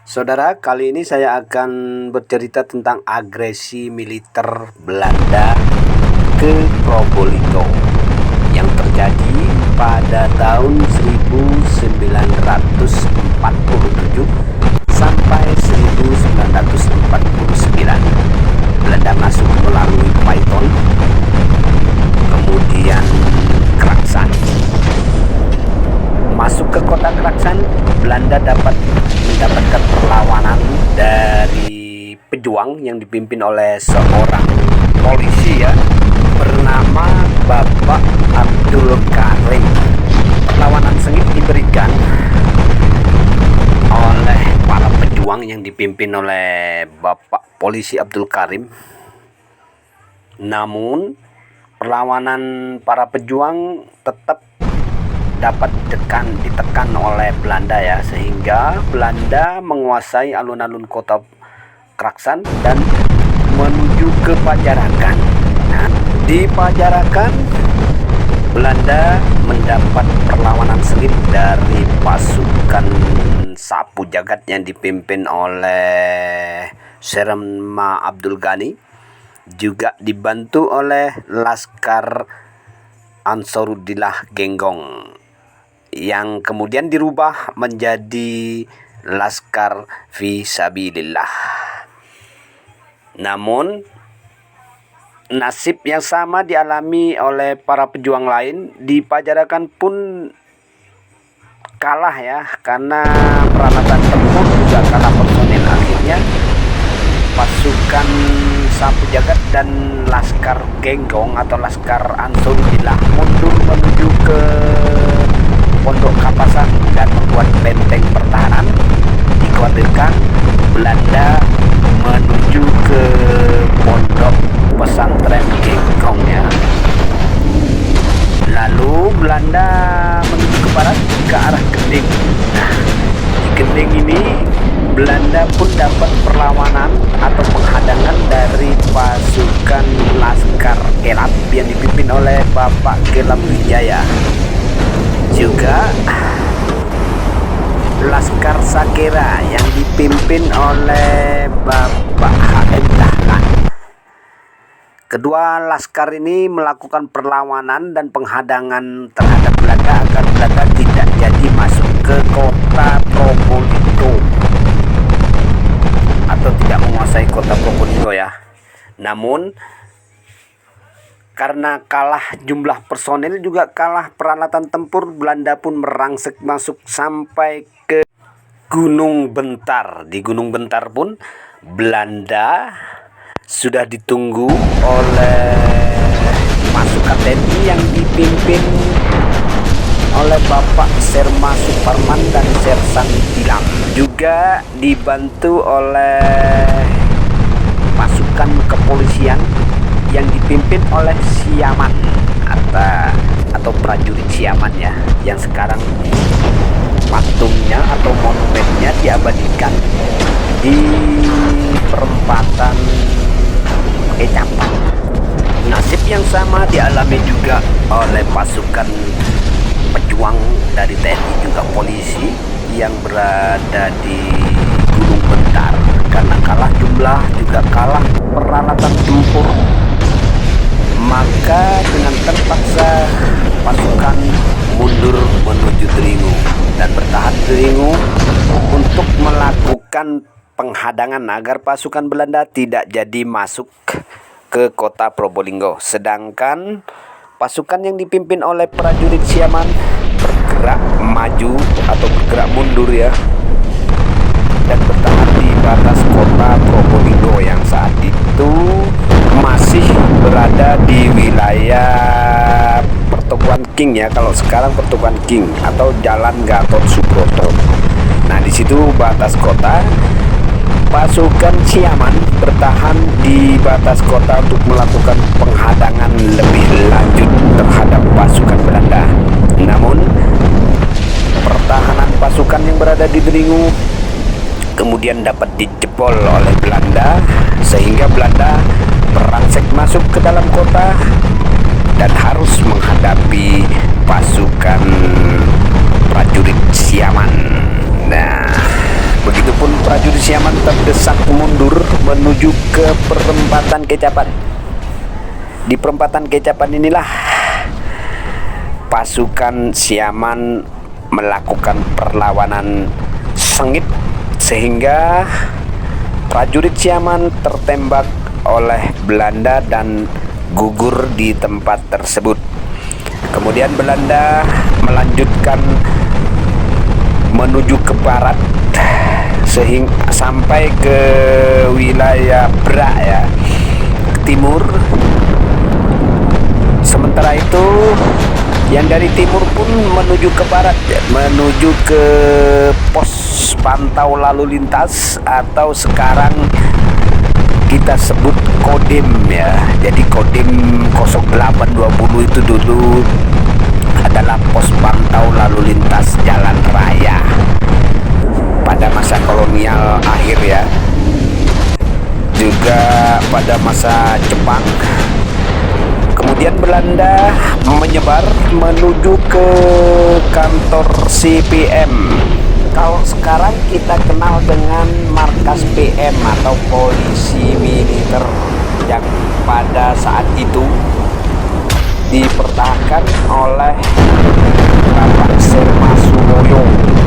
Saudara, kali ini saya akan bercerita tentang agresi militer Belanda ke Probolinggo yang terjadi pada tahun 1947 sampai 1949. Belanda masuk melalui Paiton, kemudian Kraksan. Masuk ke kota Kraksan, Belanda mendapatkan perlawanan dari pejuang yang dipimpin oleh seorang polisi bernama Bapak Abdul Karim. Perlawanan sengit diberikan oleh para pejuang yang dipimpin oleh Bapak Polisi Abdul Karim. Namun perlawanan para pejuang tetap dapat ditekan oleh Belanda sehingga Belanda menguasai alun-alun kota Kraksan dan menuju ke Pajarakan. Nah, di Pajarakan Belanda mendapat perlawanan sengit dari pasukan Sapu Jagat yang dipimpin oleh Serema Abdul Ghani, juga dibantu oleh Laskar Ansarudillah Genggong yang kemudian dirubah menjadi Laskar Fisabilillah. Namun nasib yang sama dialami oleh para pejuang lain. Di Pajarakan pun kalah karena peralatan tempur juga kalah personil. Akhirnya pasukan Sapu Jagat dan Laskar Genggong atau Laskar Ansarudillah mundur menuju ke Pondok Kapasan dan membuat benteng pertahanan. Dikhawatirkan Belanda menuju ke Pondok Pesantren Genggong Lalu Belanda menuju ke barat ke arah Gending. Nah, di Gending ini Belanda pun dapat perlawanan atau penghadangan dari pasukan Laskar Kelab yang dipimpin oleh Bapak Kelab Wijaya. Juga Laskar Sakera yang dipimpin oleh Bapak H.M. Dahlan. Kedua laskar ini melakukan perlawanan dan penghadangan terhadap Belanda agar Belanda tidak jadi masuk ke kota Probolinggo atau tidak menguasai kota Probolinggo Namun karena kalah jumlah personil juga kalah peralatan tempur, Belanda pun merangsek masuk sampai ke Gunung Bentar. Di Gunung Bentar pun Belanda sudah ditunggu oleh pasukan TNI yang dipimpin oleh Bapak Serma Suparman dan Sersan Tilam, juga dibantu oleh pasukan kepolisian yang dipimpin oleh Siaman atau prajurit Siaman yang sekarang patungnya atau monumennya diabadikan di perempatan Ecapan. Nasib yang sama dialami juga oleh pasukan pejuang dari TNI juga polisi yang berada di Gunung Bentar. Karena kalah jumlah juga kalah peralatan tempur, maka dengan terpaksa pasukan mundur menuju Dringu dan bertahan Dringu untuk melakukan penghadangan agar pasukan Belanda tidak jadi masuk ke kota Probolinggo. Sedangkan pasukan yang dipimpin oleh prajurit Siaman bergerak maju atau bergerak mundur dan bertahan di batas kota Probolinggo yang saat itu masih berada di wilayah Pertukuan King kalau sekarang Pertukuan King atau Jalan Gatot Subroto. Nah, di situ batas kota. Pasukan Siaman bertahan di batas kota untuk melakukan penghadangan lebih lanjut terhadap pasukan Belanda. Namun pertahanan pasukan yang berada di Dringu kemudian dapat dijebol oleh Belanda sehingga Belanda merangsek masuk ke dalam kota dan harus menghadapi pasukan prajurit Siaman. Nah, Begitupun prajurit Siaman terdesak mundur menuju ke perempatan Kecapan. Di perempatan Kecapan inilah pasukan Siaman melakukan perlawanan sengit sehingga prajurit Siaman tertembak oleh Belanda dan gugur di tempat tersebut. Kemudian Belanda melanjutkan menuju ke barat sehingga sampai ke wilayah Bra ya, ke timur. Sementara itu yang dari timur pun menuju ke barat ya, menuju ke pos pantau lalu lintas atau sekarang kita sebut Kodim ya. Jadi Kodim 0820 itu dulu adalah pos pantau lalu lintas jalan raya pada masa kolonial akhir ya, juga pada masa Jepang. Kemudian Belanda menyebar menuju ke kantor CPM. Kalau sekarang kita kenal dengan markas PM atau polisi militer, yang pada saat itu dipertahankan oleh Bapak Serma Sumoyo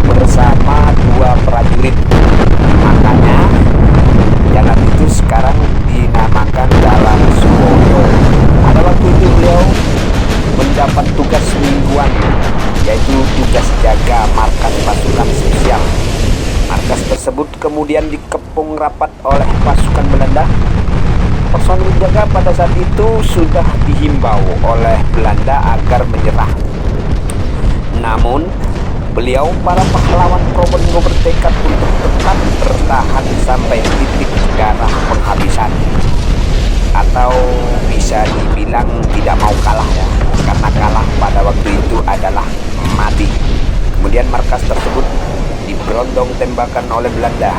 bersama 2 prajurit. Makanya jalan itu sekarang dinamakan Jalan Sumoyo. Pada waktu itu beliau mendapat tugas mingguan, yaitu tugas jaga markas pasukan spesial. Markas tersebut kemudian dikepung rapat oleh pasukan Belanda. Personil jaga pada saat itu sudah dihimbau oleh Belanda agar menyerah. Namun, beliau para pahlawan Probolinggo bertekad untuk tetap bertahan sampai titik darah penghabisan. Atau bisa dibilang tidak mau kalah ya, karena kalah pada waktu itu adalah mati. Kemudian markas tersebut diberondong tembakan oleh Belanda.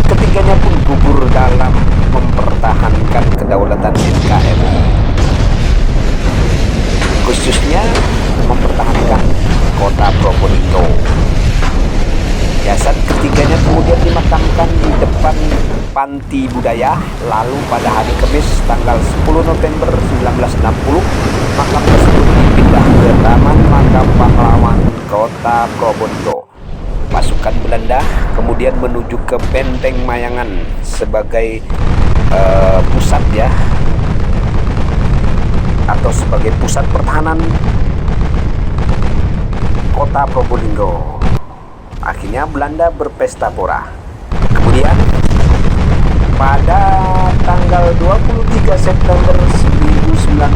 Ketiganya pun gugur dalam mempertahankan kedaulatan NKRI, khususnya mempertahankan kota Probolinggo. Jasad ketiganya kemudian dimakamkan di depan Panti Budaya. Lalu pada hari Kamis tanggal 10 November 1960, makam tersebut dipindah ke Taman Makam Pahlawan Kota Probolinggo. Pasukan Belanda kemudian menuju ke Benteng Mayangan sebagai pusat ya, atau sebagai pusat pertahanan kota Probolinggo. Akhirnya Belanda berpesta pora. Kemudian pada tanggal 23 September 1949,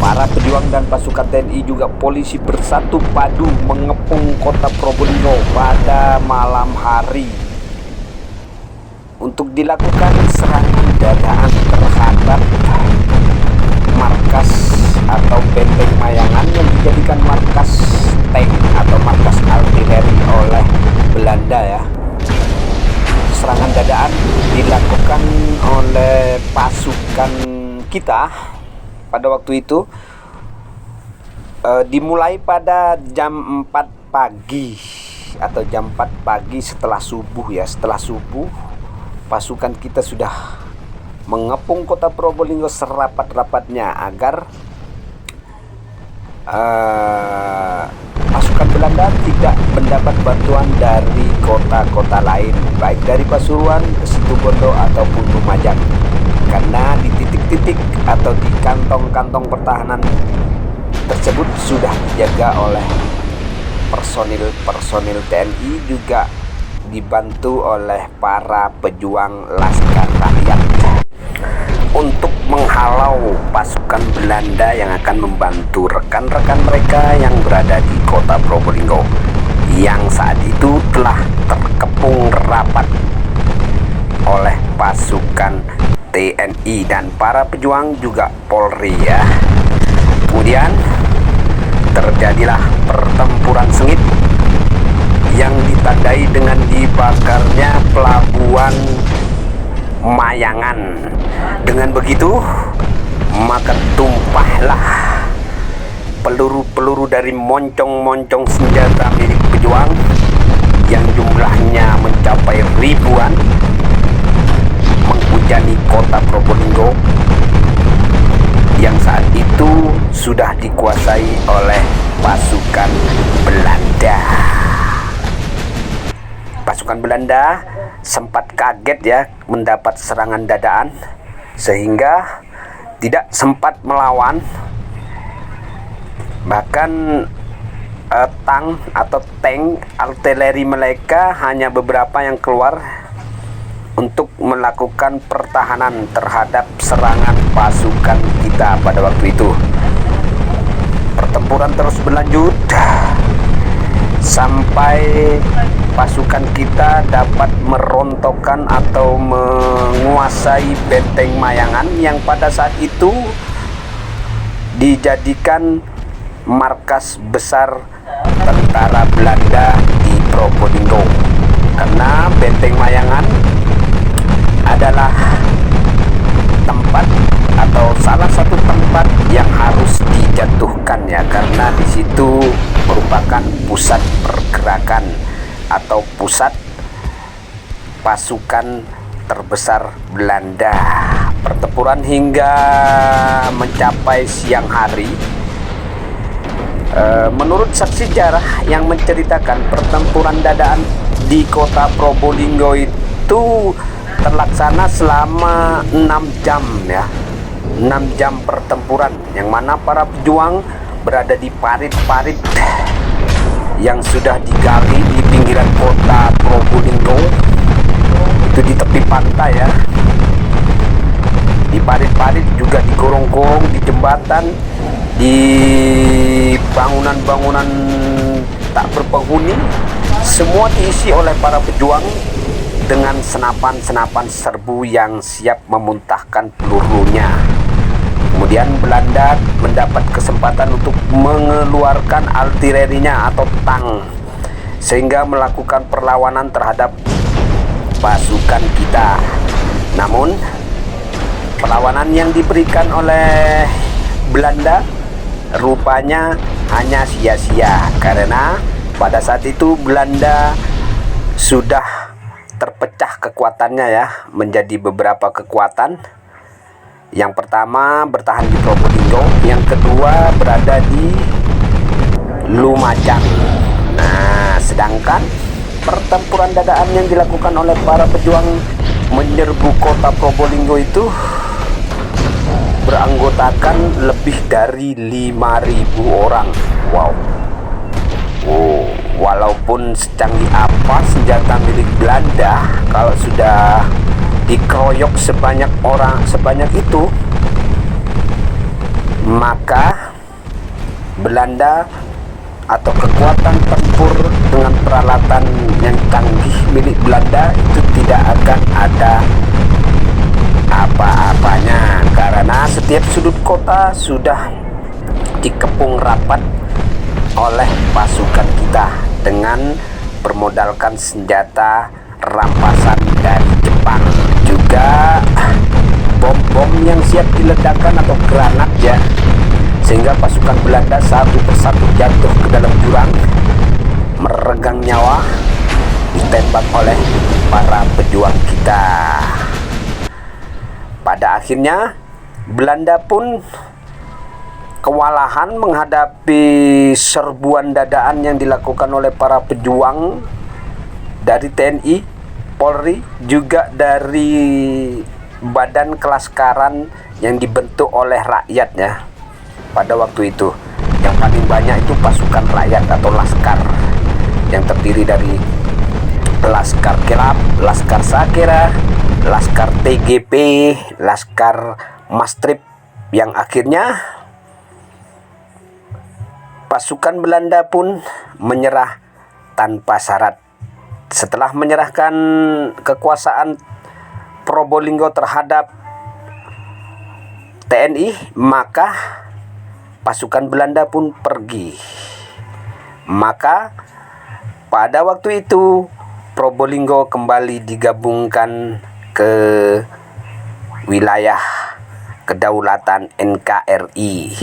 para pejuang dan pasukan TNI juga polisi bersatu padu mengepung kota Probolinggo pada malam hari untuk dilakukan serangan dadakan terhadap markas atau Benteng Mayangan yang dijadikan markas tank atau markas artileri oleh Belanda ya. Serangan dadakan dilakukan oleh pasukan kita pada waktu itu, dimulai pada jam 4 pagi atau jam 4 pagi setelah subuh ya. Setelah subuh pasukan kita sudah mengepung kota Probolinggo serapat-rapatnya agar pasukan Belanda tidak mendapat bantuan dari kota-kota lain, baik dari Pasuruan, Situbondo ataupun Lumajang, karena di titik-titik atau di kantong-kantong pertahanan tersebut sudah dijaga oleh personil TNI, juga dibantu oleh para pejuang Laskar Rakyat untuk menghalau pasukan Belanda yang akan membantu rekan-rekan mereka yang berada di kota Probolinggo yang saat itu telah terkepung rapat oleh pasukan TNI dan para pejuang juga Polri ya. Kemudian terjadilah pertempuran sengit yang ditandai dengan dibakarnya pelabuhan Mayangan. Dengan begitu, maka tumpahlah peluru-peluru dari moncong-moncong senjata milik pejuang yang jumlahnya mencapai ribuan menghujani kota Probolinggo yang saat itu sudah dikuasai oleh pasukan Belanda. Pasukan Belanda sempat kaget ya mendapat serangan dadaan, sehingga tidak sempat melawan. Bahkan tank artileri mereka hanya beberapa yang keluar untuk melakukan pertahanan terhadap serangan pasukan kita pada waktu itu. Pertempuran terus berlanjut sampai pasukan kita dapat merontokkan atau menguasai Benteng Mayangan yang pada saat itu dijadikan markas besar tentara Belanda di Probolinggo. Karena Benteng Mayangan adalah tempat atau salah satu tempat yang harus dijatuhkan ya, karena di situ merupakan pusat pergerakan atau pusat pasukan terbesar Belanda. Pertempuran hingga mencapai siang hari. Menurut saksi sejarah yang menceritakan pertempuran dadaan di kota Probolinggo itu terlaksana selama 6 jam ya. 6 jam pertempuran yang mana para pejuang berada di parit-parit yang sudah digali di pinggiran kota Probolinggo, itu di tepi pantai ya. Di parit-parit juga di gorong-gorong, di jembatan, di bangunan-bangunan tak berpenghuni, semua diisi oleh para pejuang dengan senapan-senapan serbu yang siap memuntahkan pelurunya. Kemudian Belanda mendapat kesempatan untuk mengeluarkan artilerinya atau tank, sehingga melakukan perlawanan terhadap pasukan kita. Namun perlawanan yang diberikan oleh Belanda rupanya hanya sia-sia, karena pada saat itu Belanda sudah terpecah kekuatannya ya menjadi beberapa kekuatan. Yang pertama bertahan di Probolinggo, yang kedua berada di Lumajang. Nah, sedangkan pertempuran dadaan yang dilakukan oleh para pejuang menyerbu kota Probolinggo itu beranggotakan lebih dari 5.000 orang. Wow. Walaupun secanggih apa senjata milik Belanda, kalau sudah dikeroyok sebanyak itu, maka Belanda atau kekuatan tempur dengan peralatan yang canggih milik Belanda itu tidak akan ada apa-apanya, karena setiap sudut kota sudah dikepung rapat oleh pasukan kita dengan bermodalkan senjata rampasan dari Jepang, juga bom-bom yang siap diledakkan atau granat ya, sehingga pasukan Belanda satu persatu jatuh ke dalam jurang, meregang nyawa, ditembak oleh para pejuang kita. Pada akhirnya Belanda pun kewalahan menghadapi serbuan dadaan yang dilakukan oleh para pejuang dari TNI, Polri, juga dari badan kelaskaran yang dibentuk oleh rakyatnya pada waktu itu. Yang paling banyak itu pasukan rakyat atau laskar, yang terdiri dari Laskar Kelab, Laskar Sakera, Laskar TGP, Laskar Mastrip, yang akhirnya pasukan Belanda pun menyerah tanpa syarat. Setelah menyerahkan kekuasaan Probolinggo terhadap TNI, maka pasukan Belanda pun pergi. Maka pada waktu itu Probolinggo kembali digabungkan ke wilayah kedaulatan NKRI.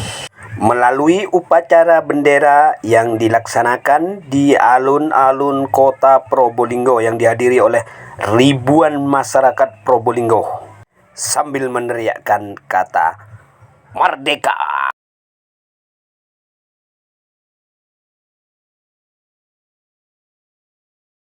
Melalui upacara bendera yang dilaksanakan di alun-alun kota Probolinggo yang dihadiri oleh ribuan masyarakat Probolinggo sambil meneriakkan kata Merdeka.